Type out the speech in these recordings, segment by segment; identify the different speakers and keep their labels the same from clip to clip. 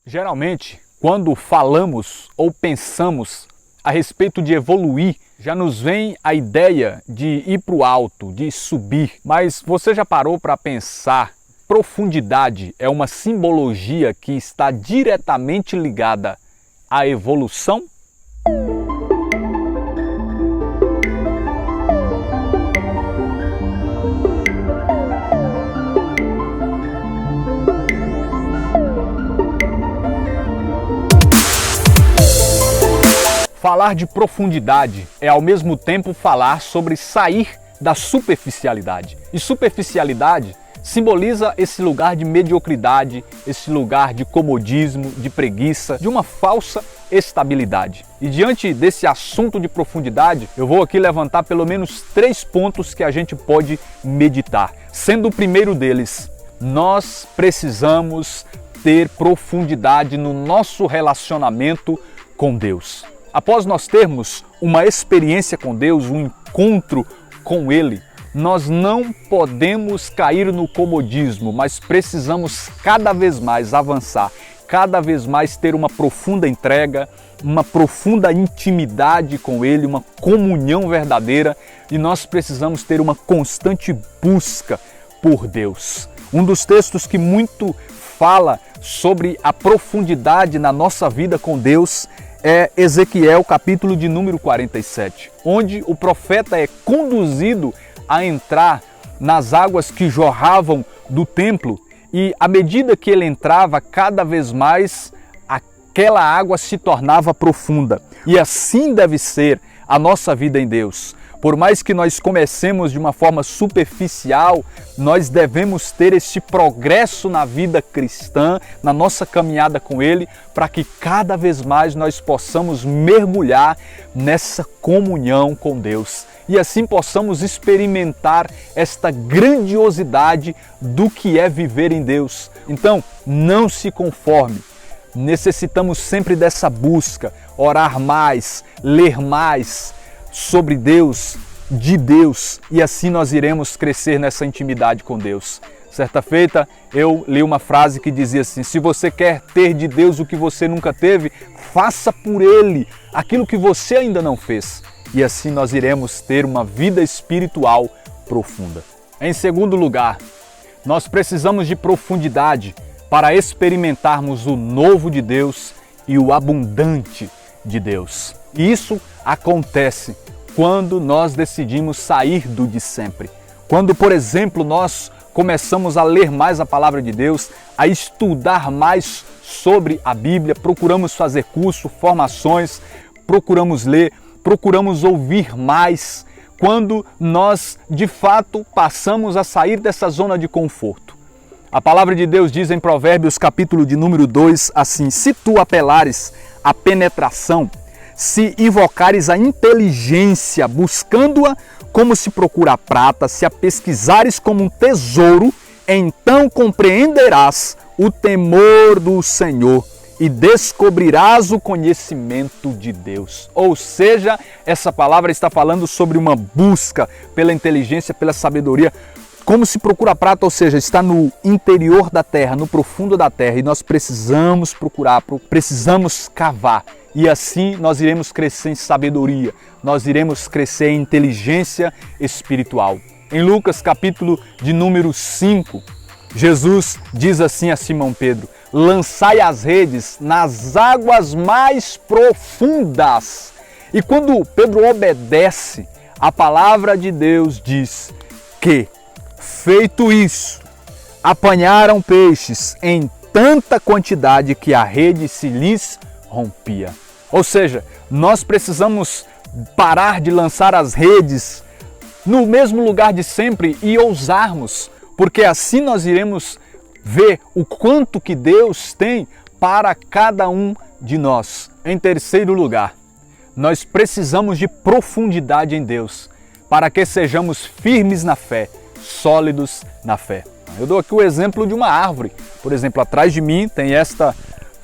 Speaker 1: Geralmente, quando falamos ou pensamos a respeito de evoluir, já nos vem a ideia de ir para o alto, de subir. Mas você já parou para pensar? Profundidade é uma simbologia que está diretamente ligada à evolução? Falar de profundidade é ao mesmo tempo falar sobre sair da superficialidade. E superficialidade simboliza esse lugar de mediocridade, esse lugar de comodismo, de preguiça, de uma falsa estabilidade. E diante desse assunto de profundidade, eu vou aqui levantar pelo menos 3 pontos que a gente pode meditar. Sendo o primeiro deles, nós precisamos ter profundidade no nosso relacionamento com Deus. Após nós termos uma experiência com Deus, um encontro com Ele, nós não podemos cair no comodismo, mas precisamos cada vez mais avançar, cada vez mais ter uma profunda entrega, uma profunda intimidade com Ele, uma comunhão verdadeira, e nós precisamos ter uma constante busca por Deus. Um dos textos que muito fala sobre a profundidade na nossa vida com Deus é Ezequiel, capítulo de número 47, onde o profeta é conduzido a entrar nas águas que jorravam do templo, e à medida que ele entrava, cada vez mais aquela água se tornava profunda. E assim deve ser a nossa vida em Deus. Por mais que nós comecemos de uma forma superficial, nós devemos ter esse progresso na vida cristã, na nossa caminhada com Ele, para que cada vez mais nós possamos mergulhar nessa comunhão com Deus e assim possamos experimentar esta grandiosidade do que é viver em Deus. Então, não se conforme. Necessitamos sempre dessa busca, orar mais, ler mais sobre Deus, de Deus, e assim nós iremos crescer nessa intimidade com Deus. Certa feita eu li uma frase que dizia assim: se você quer ter de Deus o que você nunca teve, faça por Ele aquilo que você ainda não fez, e assim nós iremos ter uma vida espiritual profunda. Em segundo lugar, nós precisamos de profundidade para experimentarmos o novo de Deus e o abundante de Deus. E isso acontece quando nós decidimos sair do de sempre. Quando, por exemplo, nós começamos a ler mais a palavra de Deus, a estudar mais sobre a Bíblia, procuramos fazer curso, formações, procuramos ler, procuramos ouvir mais, quando nós, de fato, passamos a sair dessa zona de conforto. A palavra de Deus diz em Provérbios, capítulo de número 2, assim: se tu apelares à penetração, se invocares a inteligência, buscando-a como se procura a prata, se a pesquisares como um tesouro, então compreenderás o temor do Senhor e descobrirás o conhecimento de Deus. Ou seja, essa palavra está falando sobre uma busca pela inteligência, pela sabedoria, como se procura a prata, ou seja, está no interior da terra, no profundo da terra, e nós precisamos procurar, precisamos cavar. E assim nós iremos crescer em sabedoria, nós iremos crescer em inteligência espiritual. Em Lucas, capítulo de número 5, Jesus diz assim a Simão Pedro: lançai as redes nas águas mais profundas. E quando Pedro obedece, a palavra de Deus diz que, feito isso, apanharam peixes em tanta quantidade que a rede se lhes rompia. Ou seja, nós precisamos parar de lançar as redes no mesmo lugar de sempre e ousarmos, porque assim nós iremos ver o quanto que Deus tem para cada um de nós. Em terceiro lugar, nós precisamos de profundidade em Deus, para que sejamos firmes na fé, sólidos na fé. Eu dou aqui o exemplo de uma árvore. Por exemplo, atrás de mim tem esta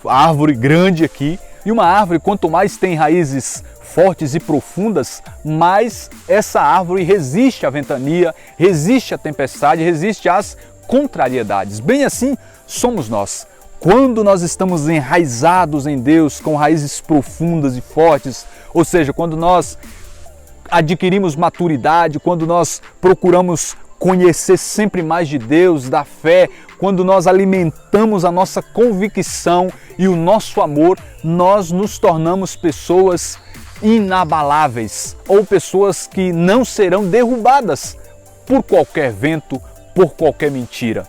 Speaker 1: árvore grande aqui, e uma árvore, quanto mais tem raízes fortes e profundas, mais essa árvore resiste à ventania, resiste à tempestade, resiste às contrariedades. Bem assim somos nós. Quando nós estamos enraizados em Deus, com raízes profundas e fortes, ou seja, quando nós adquirimos maturidade, quando nós procuramos conhecer sempre mais de Deus, da fé, quando nós alimentamos a nossa convicção e o nosso amor, nós nos tornamos pessoas inabaláveis ou pessoas que não serão derrubadas por qualquer vento, por qualquer mentira.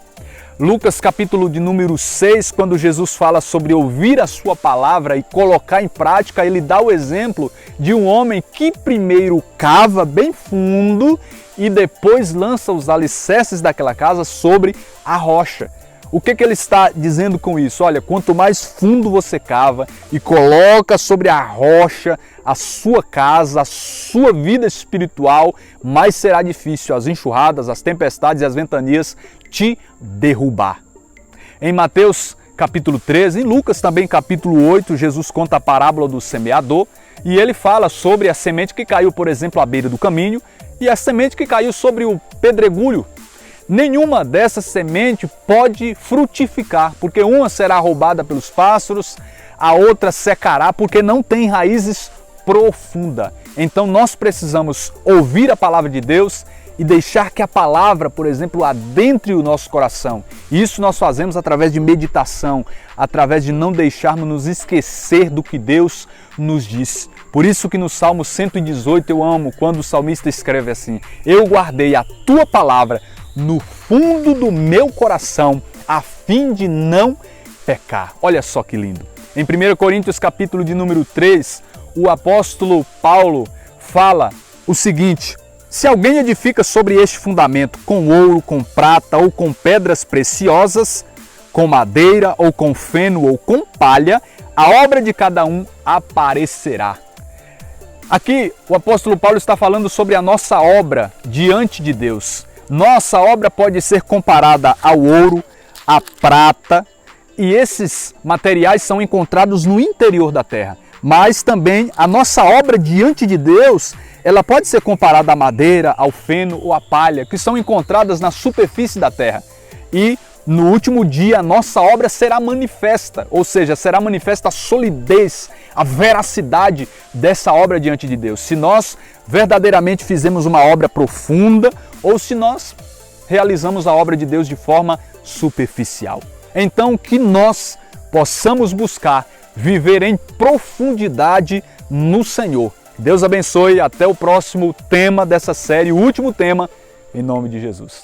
Speaker 1: Lucas capítulo de número 6, quando Jesus fala sobre ouvir a sua palavra e colocar em prática, ele dá o exemplo de um homem que primeiro cava bem fundo e depois lança os alicerces daquela casa sobre a rocha. O que ele está dizendo com isso? Olha, quanto mais fundo você cava e coloca sobre a rocha a sua casa, a sua vida espiritual, mais será difícil as enxurradas, as tempestades e as ventanias te derrubar. Em Mateus capítulo 13, em Lucas também capítulo 8, Jesus conta a parábola do semeador e ele fala sobre a semente que caiu, por exemplo, à beira do caminho e a semente que caiu sobre o pedregulho. Nenhuma dessas sementes pode frutificar, porque uma será roubada pelos pássaros, a outra secará, porque não tem raízes profundas. Então nós precisamos ouvir a palavra de Deus e deixar que a palavra, por exemplo, adentre o nosso coração. Isso nós fazemos através de meditação, através de não deixarmos nos esquecer do que Deus nos disse. Por isso que no Salmo 118 eu amo quando o salmista escreve assim: eu guardei a tua palavra no fundo do meu coração, a fim de não pecar. Olha só que lindo. Em 1 Coríntios capítulo de número 3, o apóstolo Paulo fala o seguinte: se alguém edifica sobre este fundamento com ouro, com prata ou com pedras preciosas, com madeira ou com feno ou com palha, a obra de cada um aparecerá. Aqui o apóstolo Paulo está falando sobre a nossa obra diante de Deus. Nossa obra pode ser comparada ao ouro, à prata, e esses materiais são encontrados no interior da terra. Mas também a nossa obra diante de Deus, ela pode ser comparada à madeira, ao feno ou à palha, que são encontradas na superfície da terra. E no último dia a nossa obra será manifesta, ou seja, será manifesta a solidez, a veracidade dessa obra diante de Deus. Se nós verdadeiramente fizemos uma obra profunda ou se nós realizamos a obra de Deus de forma superficial. Então que nós possamos buscar viver em profundidade no Senhor. Deus abençoe, até o próximo tema dessa série, o último tema, em nome de Jesus.